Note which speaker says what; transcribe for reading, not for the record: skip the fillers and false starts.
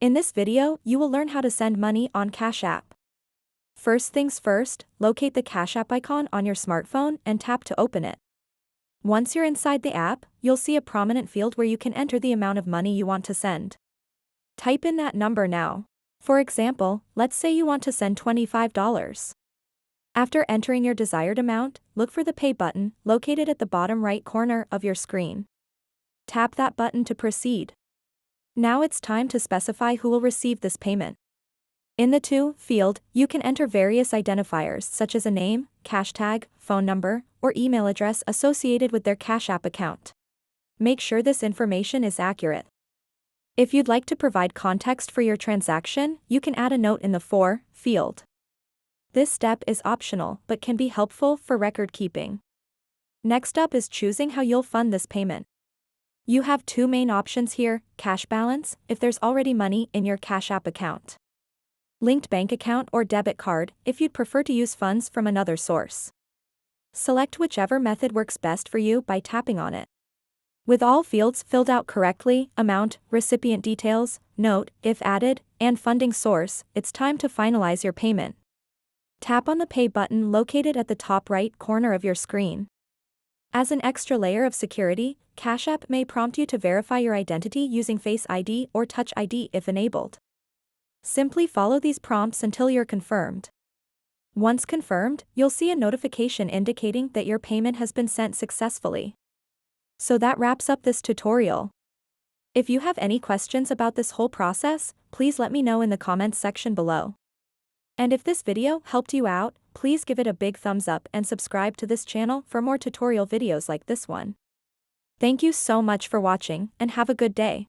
Speaker 1: In this video, you will learn how to send money on Cash App. First things first, locate the Cash App icon on your smartphone and tap to open it. Once you're inside the app, you'll see a prominent field where you can enter the amount of money you want to send. Type in that number now. For example, let's say you want to send $25. After entering your desired amount, look for the Pay button, located at the bottom right corner of your screen. Tap that button to proceed. Now it's time to specify who will receive this payment. In the To field, you can enter various identifiers such as a name, cash tag, phone number, or email address associated with their Cash App account. Make sure this information is accurate. If you'd like to provide context for your transaction, you can add a note in the For field. This step is optional but can be helpful for record keeping. Next up is choosing how you'll fund this payment. You have two main options here: cash balance, if there's already money in your Cash App account. Linked bank account or debit card, if you'd prefer to use funds from another source. Select whichever method works best for you by tapping on it. With all fields filled out correctly, amount, recipient details, note, if added, and funding source, it's time to finalize your payment. Tap on the Pay button located at the top right corner of your screen. As an extra layer of security, Cash App may prompt you to verify your identity using Face ID or Touch ID if enabled. Simply follow these prompts until you're confirmed. Once confirmed, you'll see a notification indicating that your payment has been sent successfully. So that wraps up this tutorial. If you have any questions about this whole process, please let me know in the comments section below. And if this video helped you out, please give it a big thumbs up and subscribe to this channel for more tutorial videos like this one. Thank you so much for watching and have a good day.